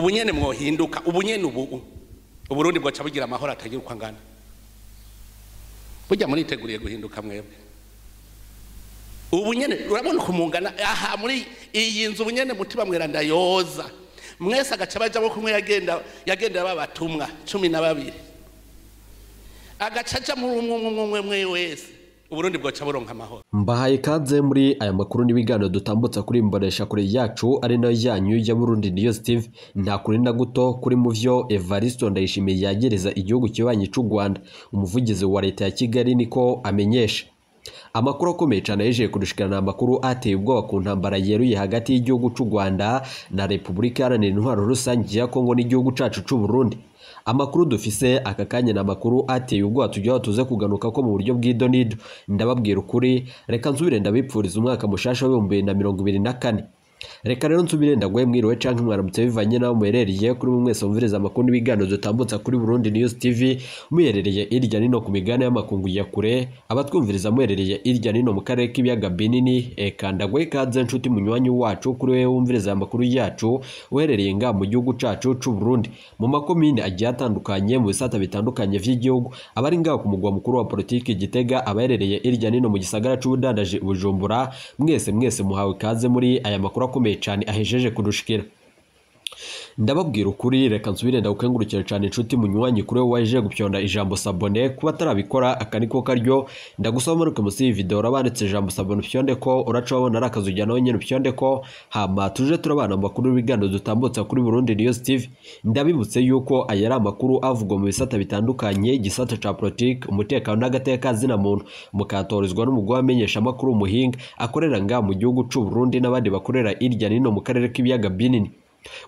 ubunyene mwohinduka ubunyene Uburundi bwaca bugira amahoro atagira uko angana burya muriteguriye guhinduka mwebwe ubunyene urabona kumungana aha muri iyi nzu ubunyene mutima mweranda yoza mwese agaca bajamo kumwe yagenda babatumwa 12 agacaca mu umwe wese Uburundi bwaca buronka amahoro. Mbahaye kaze muri aya makuru n'ibiganiro dutambutsa kuri mbonesha kure yacu ari nayo yanyu ya Burundi News TV. Nta kuri na guto kuri muvyo Evaristo Ndayishimiye yagereza igihugu kibanye cy'u Rwanda. Umuvugizi wa leta ya Kigali niko amenyesha. Amakuru akomeye cyane yeje kudushikana amakuru ateye ubwoba ku ntambara yeruye hagati y'igihugu cy'u Rwanda na Repubulika Iharanira Intwaro Rusange ya Congo n'igihugu cacu cy'u Burundi. Amakuru dufise aka kanya na makuru ateye ubwo tujyaho tuze kuganuka ko mu buryo bw'idonido ndababwira ukuri reka nsubire ndabipfuriza umwaka mushasha wa 2024 reka rero nsubire ndagwe mwiriwe canke mwaramutse bivanye naho muherereye kuri mwese mumvireza amakuru n'ibiganiro dutambutsa kuri Burundi News TV muherereye irya nino ku migana y'amakungu ya kure abatwumviriza muherereye irya nino mu karere k'ibiyaga binini eka ndagwe kaze nshuti munywanyi wacu kuri we wumviriza amakuru yacu uherereye nga mu gihugu cacu c'u Burundi mu makomine agiye atandukanye mu bisata bitandukanye vy'igihugu abari nga ku mugwa mukuru wa politiki Gitega abaherereye irya nino mu gisagara c'ubudandaje Bujumbura mwese muhawe kaze muri aya makuru akomeye cyane ahejeje kudushikira. Ndababwira ukuri reka nsubire ndagukengurukira cyane inshuti munywanyi kuri waje gupyonda ijambo sabone kuba tarabikora akaniko karyo ndagusaba muri musi video rabanditse ijambo sabone pyonde ko uraca wabona arakazujya nawe nyene pyonde ko hama tuje turabana amakuru bigando dutambutsa kuri Burundi News TV. Ndabibutse yuko ayari amakuru avugwa mu bisata bitandukanye gisata ca politique umutekano n'agateka zina muntu mukatorizwa n'umugwa amenyesha amakuru muhinga akorera nga mu gihugu c'u Burundi n'abandi bakorera irya nino mu karere k'ibiyaga binini.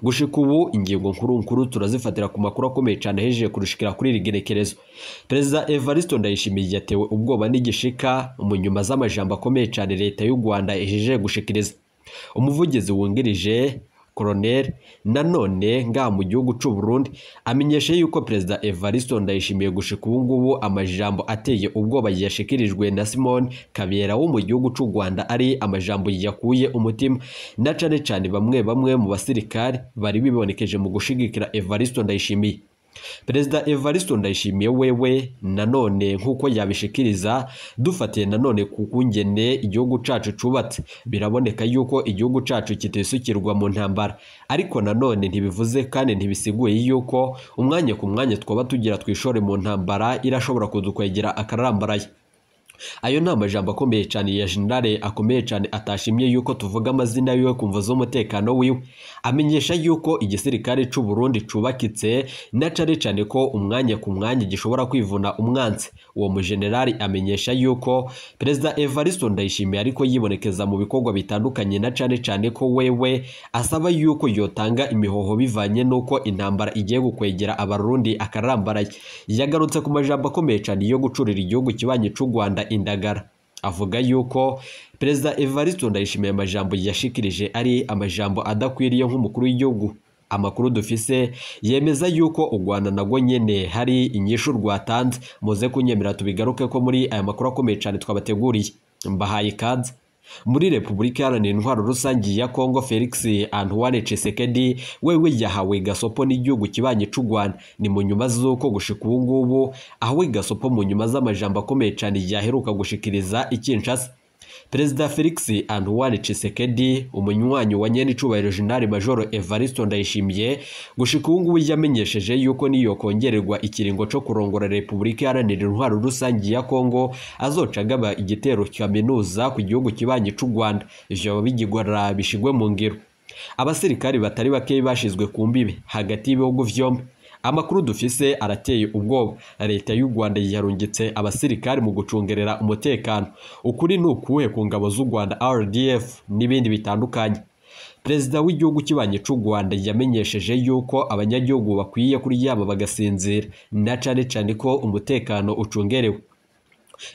Gushika ubu ingingo nkuru turazifatira ku makuru akomeye cyane hejeje kurushikira kuri rigerekerezo. Perezida Evaristo Ndayishimiye yatewe ubwoba n'igishika mu nyuma z'amajambo akomeye cyane leta y'u Rwanda ejeje gushikiriza. Umuvugizi wungirije Colonel nanone nga mu gihugu c'u Burundi amenyeshe yuko Perezida Evaristo Ndayishimiye gushika ubu ngubu amajambo ateye ubwoba yashikirijwe na Simon Kabera wo mu gihugu c'u Rwanda ari amajambo yakuye umutima na cane bamwe mu basirikare bari bibonekeje mu gushigikira Evaristo Ndayishimiye. Perezida Evaristo Ndayishimiye wewe nanone nkuko yabishikiriza dufatiye nanone kukungene igihugu cacu cubatse biraboneka yuko igihugu cacu kitesukirwa mu ntambara ariko nanone ntibivuze kandi ntibisiguye yuko umwanya ku mwanya twaba tugira twishore mu ntambara irashobora kudukwegera akarambaraye. Ayo nta majambo akomeye cyane ya generale akomeye cyane atashimye yuko tuvuga amazina yiwe kumva z'umutekano wiwe amenyesha yuko igisirikare c'u Burundi cubakitse na cyane ko umwanya ku mwanya gishobora kwivuna umwanzi. Uwo mu generale amenyesha yuko Perezida Evaristo Ndayishimiye ariko yibonekeza mu bikorwa bitandukanye na cyane ko wewe asaba yuko yotanga imihoho bivanye nuko intambara igiye gukwegera abarundi akarambaraye. Yagarutse ku majambo akomeye cyane yo gucurira igihugu kibanye c'u Rwanda indagara avuga yuko Perezida Evaristo Ndayishimiye amajambo yashikirije ari amajambo adakwiriye nk'umukuru w'igihugu. Amakuru dufise yemeza yuko u Rwanda nago nyene hari inyishu rwatanze muze kunyemera tubigaruke ko muri aya makuru akomeye cyane twabateguriye. Mbahaye kaze. Muri Repubulika Iharanira Intwaro Rusange ya Congo Felix Antoine Tshisekedi wewe yahawe Gasopo n'igihugu kibanye c'u Rwanda ni mu nyuma z'uko gushika ubu ngubu ahawe Gasopo mu nyuma z'amajambo akomeye cyane yaheruka gushikiriza ikinshasa. Perezida Felix Antoine Tshisekedi umunywanyi wa nyene icubahiro General Major Evaristo Ndayishimiye gushika ubu ngubu yamenyesheje yuko niyo kongererwa ikiringo co kurongora Repubulika Iharanira Intwaro Rusange ya Congo azocagaba igitero cyaminuza ku gihugu kibanye c'u Rwanda ivyo bigigwara bishigwe mu ngiro. Abasirikari batari bake bashizwe ku mbibe hagati y'ibihugu vyombi. Amakuru dufise arateye ubwoba leta y'u Rwanda yarungitse abasirikari mu gucungerera umutekano ukuri nukuhe ku ngabo z'u Rwanda RDF n'ibindi bitandukanye. Perezida w'igihugu kibanye c'u Rwanda yamenyesheje yuko abanyagihugu bakwiye kuri yaba bagasinzira na cane ko umutekano ucungerewe.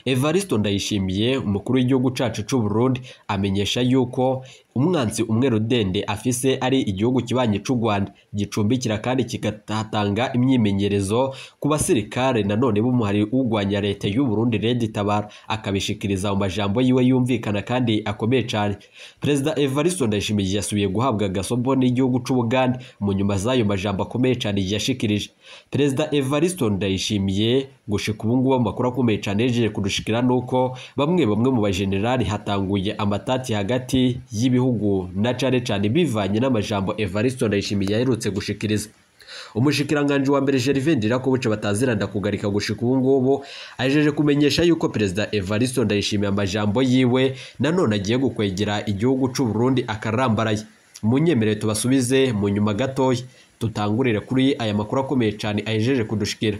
Evaristo Ndayishimiye umukuru w'igihugu cacu c'u Burundi amenyesha yuko umwansi umwe rudende afise ari igihugu kibanye c'u Rwanda gicumbikira kandi kigatanga imyimenyerezo ku basirikare nanone b'umuhari ugwanya leta y'u Burundi Intambara, akabishikiriza mu majambo yiwe yumvikana kandi akomeye cyane. Perezida Evariste Ndayishimiye yasubiye guhabwa Gasopo n'igihugu c'u Buganda mu nyuma z'ayo majambo akomeye cyane yashikirije. Perezida Evariste Ndayishimiye gushika ubu ngubu amakuru akomeye cyane yejeje kudushikira nuko bamwe mu bajenerali hatanguye amatati hagati y'ibihugu na cane bivanye n'amajambo Evariste Ndayishimiye yaherutse gushikiriza. Umushikiranganje wa mbere Yeruye ko buce bataziranda kugarika gushika ubu ngubu ajeje kumenyesha yuko Perezida Evariste Ndayishimiye amajambo yiwe nanone agiye gukwegera igihugu c'u Burundi akarambaraye. Munyemerere tubasubize mu nyuma gatoya tutangurire kuri aya makuru akomeye cyane ajeje kudushikira.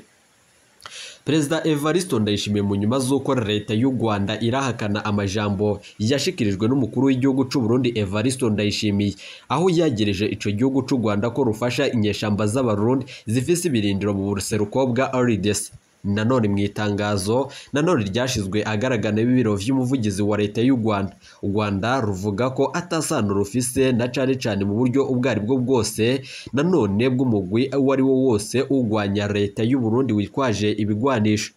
Perezida Evariste Ndayishimiye mu nyuma z'uko leta y'u Rwanda irahakana amajambo yashikirijwe n'umukuru w'igihugu c'u Burundi Evariste Ndayishimiye, aho yagereje ico gihugu c'u Rwanda ko rufasha inyeshamba z'abarundi zifise ibirindiro mu buseruko bwa RDC. Nanone mu itangazo nanone ryashizwe agaragana b'ibiro vy'umuvugizi wa leta y'u Rwanda, u Rwanda ruvuga ko atasano rufise na cane mu buryo ubwari bwo bwose nanone bw'umugwi wari wo wose ugwanya leta y'u Burundi witwaje ibigwanisho.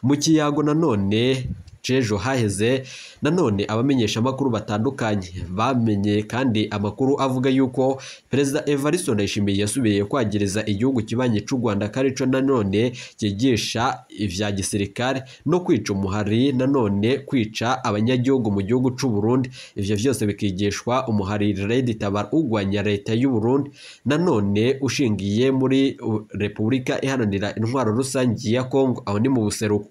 Mu kiyago nanone cejo haheze nanone abamenyesha amakuru batandukanye bamenye kandi amakuru avuga yuko Perezida Evariste Ndayishimiye yasubiye kwagereza igihugu kibanye c'u Rwanda karico nanone kigisha ivya gisirikare no kwica umuhari nanone kwica abanyagihugu mu gihugu c'u Burundi. Ivyo vyose bikigishwa umuhari Intambara ugwanya leta y'u Burundi nanone ushingiye muri Repubulika Iharanira Intwaro Rusangi ya Congo, aho ni mu buseruko.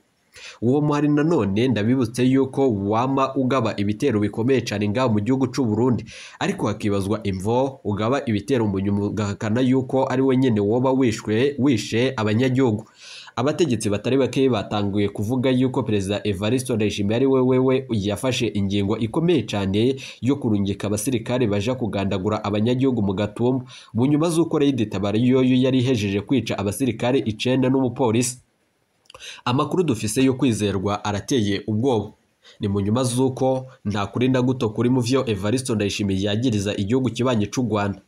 Uwo muhari nanone ndabibutse yuko wama ugaba ibitero bikomeye cyane ngaho mu gihugu c'u Burundi, ariko hakibazwa imvo ugaba ibitero mu nyuma ugahakana yuko ari we nyene woba wishe abanyagihugu. Abategetsi batari bake batanguye kuvuga yuko Perezida Evariste Ndayishimiye ari wewe yafashe ingingo ikomeye cyane yo kurungika abasirikare baja kugandagura abanyagihugu mu Gatumba mu nyuma z'uko Intambara yoyo yari hejeje kwica abasirikare 9 n'umupolisi. Amakuru dufise yo kwizerwa arateye ubwoba. Ni mu nyuma z'uko nta kuri na guto kuri mu vyo Evariste Ndayishimiye yagiriza igihugu kibanye c'u Rwanda.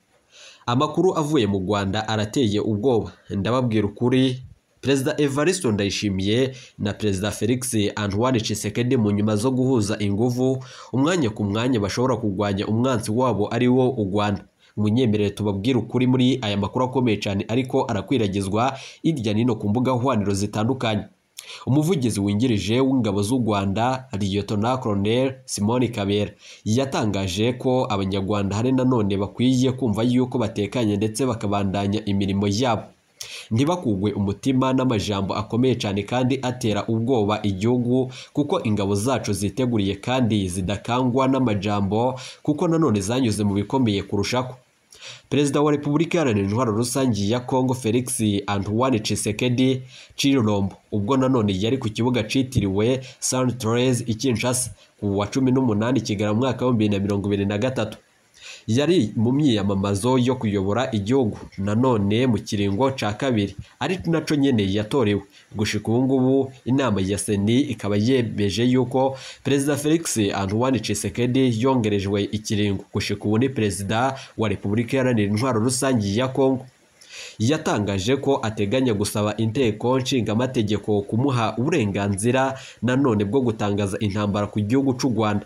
Amakuru avuye mu Rwanda arateye ubwoba. Ndababwira ukuri, Perezida Evariste Ndayishimiye na Perezida Felix Antoine Tshisekedi mu nyuma zo guhuza inguvu umwanya ku mwanya bashobora kugwanya umwansi wabo ari wo u Rwanda. Munyemerere tubabwira ukuri muri aya makuru akomeye cyane ariko arakwiragizwa irya nino ku mbuga hwaniro zitandukanye. Umuvugizi wingirije w'ingabo z'u Rwanda Lieutenant Colonel Simon Kabera yatangaje ko abanyarwanda hari nanone bakwiye kumva yuko batekanye ndetse bakabandanya imirimo yabo, ntibakugwe umutima n'amajambo akomeye cyane kandi atera ubwoba igihugu, kuko ingabo zacu ziteguriye kandi zidakangwa n'amajambo kuko nanone zanyuze mu bikomeye kurushako. Perezida wa Repubulika Iharanira Intwaro Rusangi ya Congo Felix Antoine Tshisekedi Chilombo ubwo nanone yari ku kibuga citiriwe Saint Therese i Kinshasa ku wa 18 Kigarama mwaka wa 2023 yari mu myiyamamazo yo kuyobora igihugu nanone mu kiringo ca kabiri, ari naco nyene yatorewe. Gushika ubu ngubu inama ya Seni ikaba yemeje yuko Perezida Felix Antoine Tshisekedi yongerejwe ikiringo. Gushika ubu ni Perezida wa Repubulika Iharanira Intwaro Rusangi ya Congo yatangaje ko ateganya gusaba inteko nshingamategeko kumuha uburenganzira nanone bwo gutangaza intambara ku gihugu c'u Rwanda,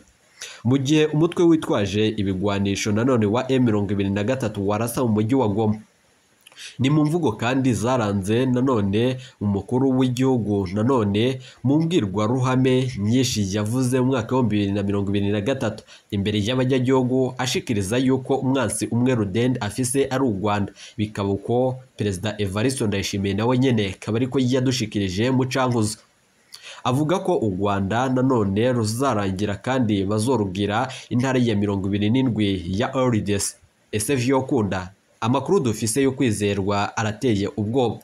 mu gihe umutwe witwaje ibigwanisho nanone wa M23 warasa mu mujyi wa Goma. Ni mu mvugo kandi zaranze nanone umukuru w'igihugu nanone mu mbwirwaruhame nyinshi yavuze mu mwaka wa 2023 imbere y'abanyagihugu ashikiriza yuko umwansi umwe rudende afise ari u Rwanda. Bikaba uko Perezida Evariste Ndayishimiye nawe nyene akaba ariko yadushikirije mu cankuzo, avuga ko u Rwanda nanone ruzarangira kandi bazorugira intara ya 27 ya RDC. Ese vyokunda? Amakuru dufise yo kwizerwa arateye ubwoba.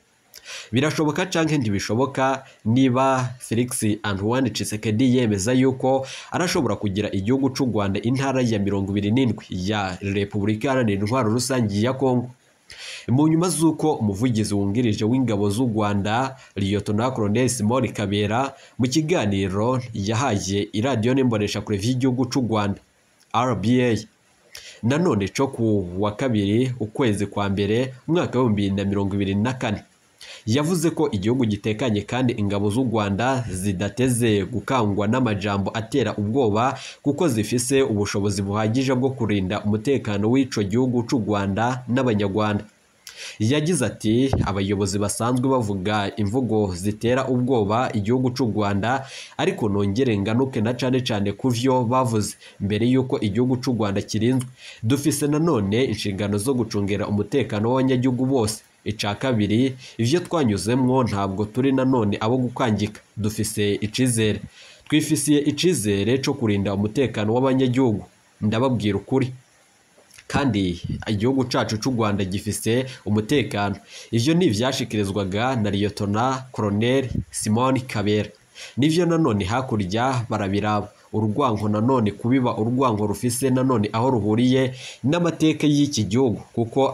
Birashoboka canke ntibishoboka niba Felix Antoine Tshisekedi yemeza yuko arashobora kugira igihugu c'u Rwanda intara ya 27 ya Repubulika Iharanira Intwaro Rusangi ya Congo. Mu nyuma z'uko umuvugizi wungirije w'ingabo z'u Rwanda Lieutenant Colonel Simon Kabera mu kiganiro yahaye iradiyo n'imbonesha kure y'igihugu c'u Rwanda RBA nanone cyo ku wa kabiri ukwezi kwa mbere umwaka wa 2024 yavuze ko igihugu gitekanye kandi ingabo z'u Rwanda zidateze gukangwa n'amajambo atera ubwoba kuko zifise ubushobozi buhagije bwo kurinda umutekano w'ico gihugu c'u Rwanda n'abanyarwanda. Yagize ati abayobozi basanzwe bavuga imvugo zitera ubwoba igihugu c'u Rwanda ariko nongere nganuke na cane kuvyo bavuze mbere yuko igihugu c'u Rwanda kirinzwe. Dufise nanone inshingano zo gucungera umutekano w'abanyagihugu bose. Ica kabiri ivyo twanyuzemwo ntabwo turi nanone abo gukangika, dufise icizere, twifisiye icizere cyo kurinda umutekano w'abanyagihugu. Ndababwira ukuri kandi igihugu cacu c'u Rwanda gifise umutekano. Ivyo ni ivyashikirizwaga na Liyetona Colonel Simon Kabera. Nivyo nanone hakurya barabiraba urugwanko nanone kubiba urugwanko rufise nanone aho ruhuriye n'amateka y'iki gihugu kuko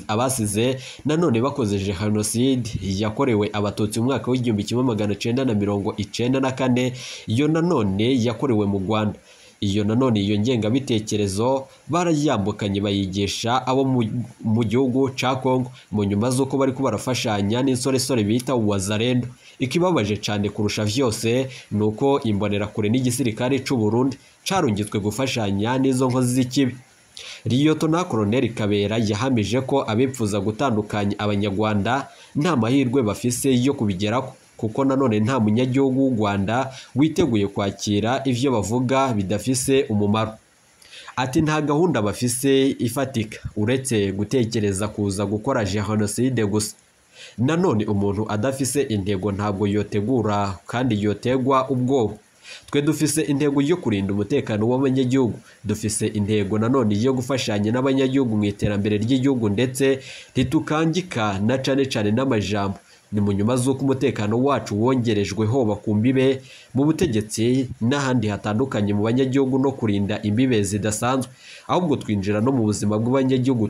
abasize nanone bakoze genocide yakorewe abatutsi mu mwaka w'1994 iyo nanone yakorewe mu Rwanda. Iyo nanone iyo ngengabitekerezo barayambukanye bayigisha abo mu gihugu ca Congo mu nyuma z'uko bari kubarafashanya n'insoresore bita Wazalendo. Ikibabaje cyane kurusha vyose nuko imbonera kure n'igisirikare c'u Burundi carungitswe gufashanya n'izo nkozi z'ikibi. Liyetona Colonel Kabera yahamije ko abipfuza gutandukanya abanyarwanda nta mahirwe bafise yo kubigeraho kuko nanone nta munyagihugu w'u Rwanda witeguye kwakira ivyo bavuga bidafise umumaro. Ati nta gahunda bafise ifatika uretse gutekereza kuza gukora genocide gusa. Nanone umuntu adafise intego ntabwo yotegura kandi yotegwa ubwoba. Twe dufise intego yo kurinda umutekano w'abanyagihugu, dufise intego nanone yo gufashanya n'abanyagihugu mu iterambere ry'igihugu ndetse titukangika na cane n'amajambo. Ni mu nyuma z'uko umutekano wacu wongerejwe hoba ku mbibe mu butegetsi n'ahandi hatandukanye mu banyagihugu no kurinda imbibe zidasanzwe, ahubwo twinjira no mu buzima bw'abanyagihugu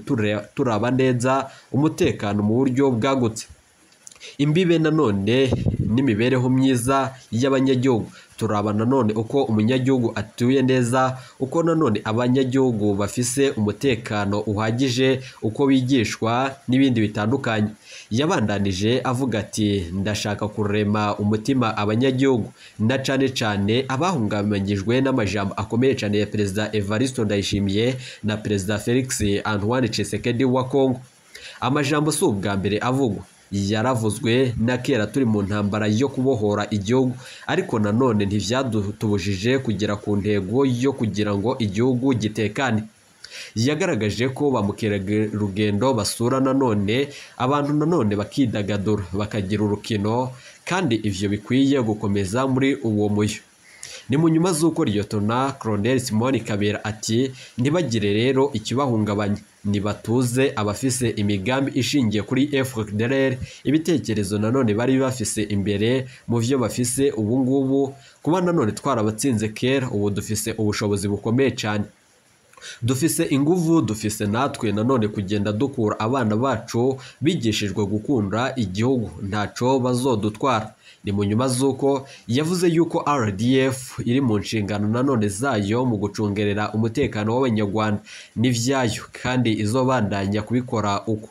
turaba neza umutekano mu buryo bwagutse. Imbibe nanone n'imibereho myiza y'abanyagihugu turaba nanone uko umunyagihugu atuye neza, uko nanone abanyagihugu bafise umutekano uhagije, uko bigishwa n'ibindi bitandukanye. Yabandanije avuga ati ndashaka kurema umutima abanyagihugu na cane abahungamanyijwe n'amajambo akomeye cyane ya Perezida Evariste Ndayishimiye na Perezida Felix Antoine Tshisekedi wa Congo. Amajambo si ubwa mbere avugwa, yaravuzwe na kera turi mu ntambara yo kubohora igihugu, ariko nanone ntivyadutubujije kugera ku ntego yo kugira ngo igihugu gitekane. Yagaragaje ko bamukerarugendo basura nanone abantu nanone bakidagadura bakagira urukino kandi ivyo bikwiye gukomeza muri uwo muyo. Ni mu nyuma z'uko Liyetona Colonel Simon Kabera ati ntibagire rero ikibahungabanya, nibatuze abafise imigambi ishingiye kuri FDLR ibitekerezo nanone bari bafise imbere mu vyo bafise ubu ngubu kuba nanone twarabatsinze kera, ubu dufise ubushobozi bukomeye cyane, dufise inguvu, dufise natwe nanone kugenda dukura abana bacu bigishijwe gukunda igihugu, ntaco bazodutwara. Ni mu nyuma z'uko yavuze yuko RDF iri mu nshingano nanone zayo mu gucungerera umutekano w'abanyarwanda n'ivyayo kandi izobandanya kubikora uko.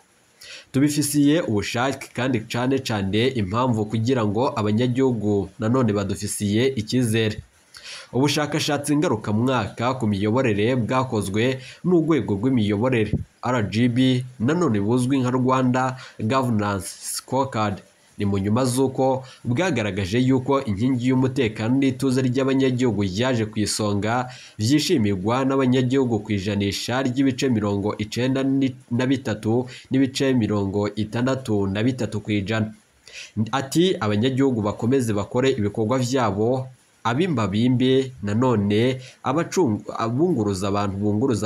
Tubifisiye ubushake kandi cane impamvu kugira ngo abanyagihugu nanone badufisiye ikizere. Ubushakashatsi ngarukamwaka ku miyoborere bwakozwe n'urwego rw'imiyoborere RGB nanone buzwi nka Rwanda Governance Scorecard. Ni mu nyuma z'uko bwagaragaje yuko inkingi y'umutekano n'ituze ry'abanyagihugu yaje ku isonga vyishimirwa n'abanyagihugu ku ijanisha ry'ibice 93 n'ibice 63 kw'ijana. Ati abanyagihugu bakomeze bakore ibikorwa vyabo, abimbabimbe nanone abunguruza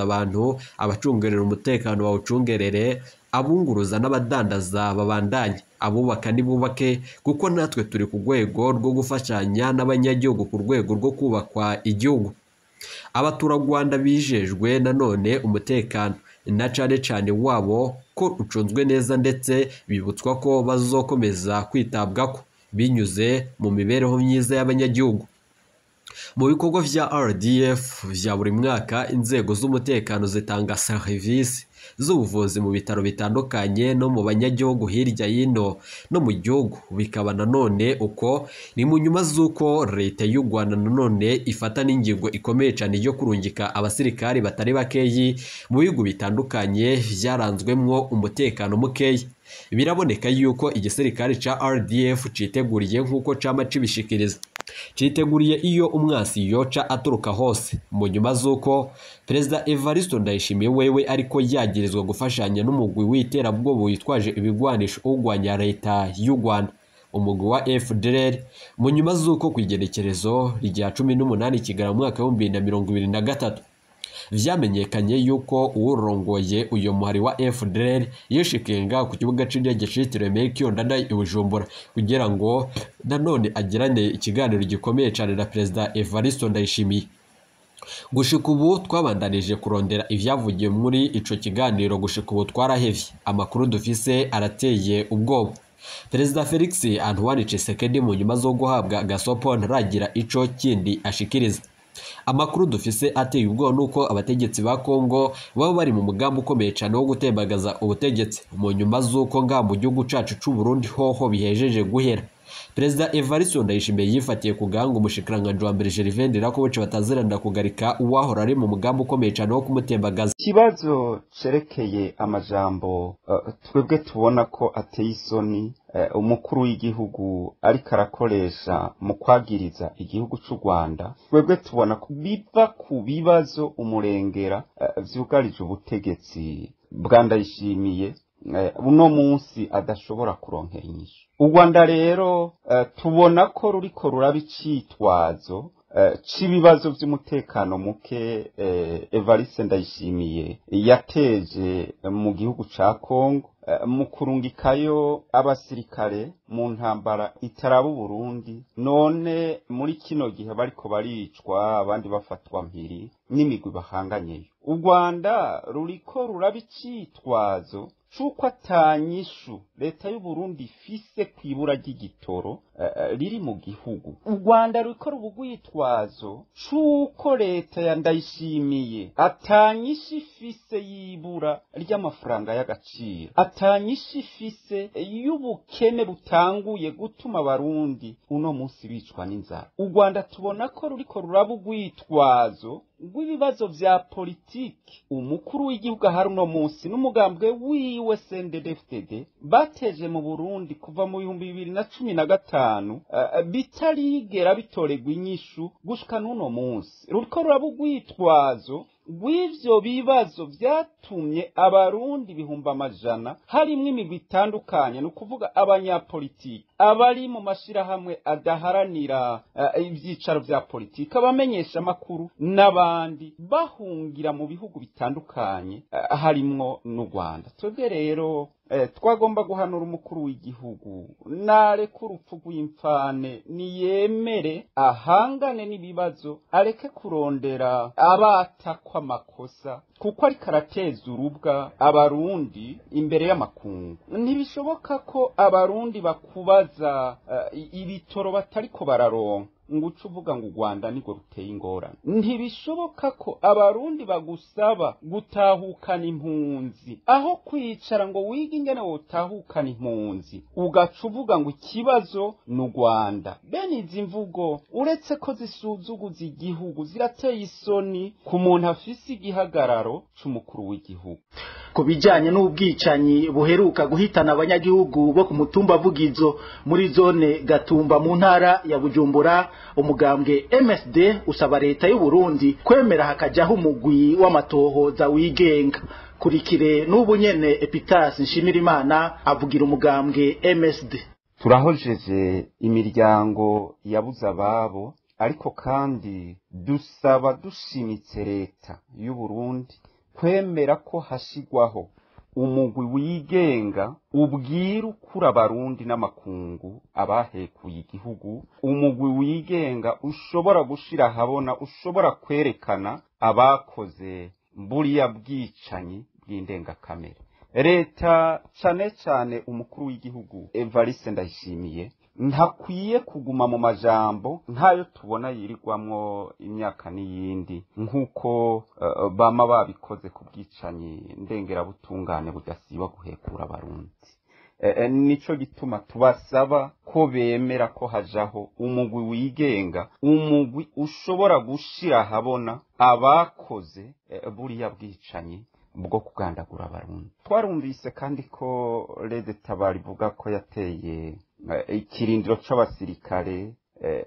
abantu abacungerera umutekano bawucungerere, abunguruza n'abadandaza babandanye, abubaka nibubake kuko natwe turi ku rwego rwo gufashanya n'abanyagihugu ku rwego rwo kubakwa igihugu. Abaturarwanda bijejwe nanone umutekano na cane wabo ko ucunzwe neza ndetse bibutswa ko bazokomeza kwitabwako binyuze mu mibereho myiza y'abanyagihugu. Mu bikorwa vya RDF vya buri mwaka inzego z'umutekano zitanga serivisi z'ubuvuzi mu bitaro bitandukanye no mu banyagihugu hirya yino no mu gihugu. Bikaba nanone uko ni mu nyuma z'uko leta y'u Rwanda nanone ifata n'ingingo ikomeye cyane yo kurungika abasirikari batari bakeyi mu bihugu bitandukanye vyaranzwemwo umutekano mukeyi. Biraboneka yuko igisirikare ca RDF citeguriye nk'uko cama cibishikiriza, citeguriye iyo umwasi yoca aturuka hose, mu nyuma z'uko Perezida Evariste Ndayishimiye wewe ariko yagirizwa gufashanya n'umugwi w'iterabwoba witwaje ibigwanisho urwanya leta y'u Rwanda, umugwi wa FDLR, mu nyuma z'uko kwigenekerezo rya 18 Kigarama mwaka wa 2023 vyamenyekanye yuko uwurongoye uyo muhari wa FDLR yishikenga ku kibuga c'indege citiriwe Melchior Ndadaye i Bujumbura kugira ngo nanone agirane ikiganiro gikomeye cyane na Perezida Evariste Ndayishimiye. Gushika ubu twabandanije kurondera ivyavugiye muri ico kiganiro, gushika ubu twarahevye. Amakuru dufise arateye ubwoba. Perezida Felix Antoine Tshisekedi mu nyuma zo guhabwa Gasopo ntaragira ico kindi ashikiriza. Amakuru dufise ateye ubwoba nuko abategetsi ba Congo baba bari mu mugambi ukomeye cyane wo gutembagaza ubutegetsi mu nyuma z'uko nga mu gihugu cacu c'u Burundi hoho bihejeje guhera. Perezida Evariste Ndayishimiye yifatiye kuganga umushikiranganje wa mbere Gervais Ndirakobuce bataziranda kugarika uwahora ari mu mugambi ukomeye cyane wo kumutembagaza. Ikibazo cerekeye amajambo twebwe tubona ko ateye isoni umukuru w'igihugu ariko arakoresha mu kwagiriza igihugu c'u Rwanda, twebwe tubona ko biva ku bibazo umurengera vyugarije ubutegetsi bwa Ndayishimiye uno munsi adashobora kuronkera inyishu. U Rwanda rero tubona ko ruriko ruraba icitwazo c'ibibazo vy'umutekano muke Evariste Ndayishimiye yateje mu gihugu ca Congo mu kurungikayo abasirikare mu ntambara itaraba Burundi, none muri kino gihe bariko baricwa abandi bafatwa mpiri n'imigwi bahanganyeyo. U Rwanda ruriko ruraba icitwazo c'uko atanyishu leta y'u Burundi ifise kwibura ry'igitoro riri mu gihugu. U Rwanda ruriko rubugwitwazo c'uko leta ya Ndayishimiye atanyishu ifise yibura ry'amafaranga y'agaciro, atanyishu ifise y'ubukene butanguye gutuma abarundi uno munsi bicwa n'inzara. U Rwanda tubona ko ruriko rurabugwitwazo rw'ibibazo vya politiki umukuru w'igihugu ahari uno munsi n'umugambwe wiwe CNDD-FDD bateje mu Burundi kuva mu 2015 bitarigera bitoregwa inyishu gushika n'uno munsi. Ruriko rurabugwitwazo rw'ivyo bibazo vyatumye abarundi bihumba amajana harimwo imigwi itandukanye, nukuvuga abanyapolitiki, abari mu mashirahamwe adaharanira ivyicaro vya politiki, abamenyesha amakuru n'abandi bahungira mu bihugu bitandukanye harimwo n'u Rwanda. Twebwe rero twagomba guhanura umukuru w'igihugu nareke urupfu rw'imfane, niyemere ahangane n'ibibazo, areke kurondera abatakwa amakosa kuko ariko arateza urubwa abarundi imbere y'amakungu. Ntibishoboka ko abarundi bakubaza ibitoro batariko bararonka ngo uce uvuga ngo u Rwanda niko ruteye ingorane. Ntibishoboka ko abarundi bagusaba gutahukana impunzi, aho kwicara ngo wige ingene wotahukana impunzi ugaca uvuga ngo ikibazo n'u Rwanda. Bene izi mvugo uretse ko zisuzuguza igihugu zirateye isoni ku muntu afise igihagararo c'umukuru w'igihugu. Ku bijanye n'ubwicanyi buheruka guhitana abanyagihugu bo ku mutumba Vugizo muri zone Gatumba mu ntara ya Bujumbura, umugambwe MSD usaba leta y'u Burundi kwemera hakajaho umugwi w'amatohoza wigenga. Kurikire n'ubu nyene Epitas Nshimirimana avugira umugambwe MSD. Turahojeje imiryango yabuze ababo, ariko kandi dusaba dushimitse leta y'u Burundi kwemera ko hashigwaho umugwi wigenga ubwira ukura abarundi n'amakungu abahekuye igihugu, umugwi wigenga ushobora gushira habona, ushobora kwerekana abakoze buriya bwicanyi bw'indengakamere. Leta cane umukuru w'igihugu Evariste Ndayishimiye ntakwiye kuguma mu majambo nk'ayo tubona yirirwamwo imyaka n'iyindi nk'uko bama babikoze ku bwicanyi ndengerabutungane budasiba guhekura abarundi. Nico gituma tubasaba ko bemera ko hajaho umugwi wigenga, umugwi ushobora gushira habona abakoze buriya bwicanyi bwo kugandagura abarundi. Twarumvise kandi ko Lede Tabara ivuga ko yateye ikirindiro c'abasirikare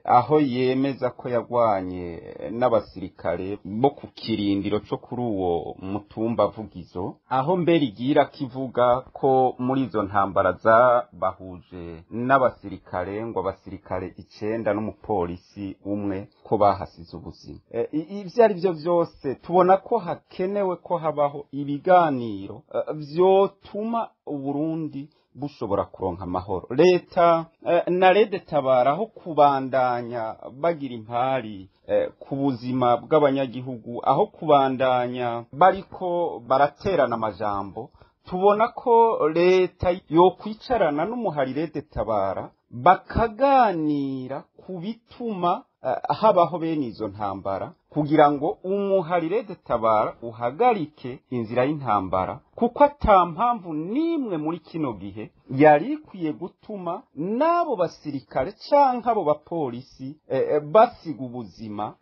aho yemeza ko yagwanye n'abasirikare bo ku kirindiro cyo kuri uwo mutumba vugizo, aho mbere igira kivuga ko muri izo ntambara zabahuje n'abasirikare ngo abasirikare 9 n'umupolisi umwe ko bahasize ubuzima. Ivyo ari byo byose tubona ko hakenewe ko habaho ibiganiro vyotuma Uburundi bushobora kuronka amahoro. Leta na Lede Tabara aho kubandanya bagira impari ku buzima bw'abanyagihugu, aho kubandanya bariko baraterana amajambo, tubona ko leta yokwicarana n'umuhari Lede Tabara bakaganira ku bituma habaho bene izo ntambara, kugira ngo umuhari Lede Tabara uhagarike inzira y'intambara, kuko ata mpamvu nimwe muri kino gihe yari ikwiye gutuma n'abo basirikare canke abo bapolisi basiga ubuzima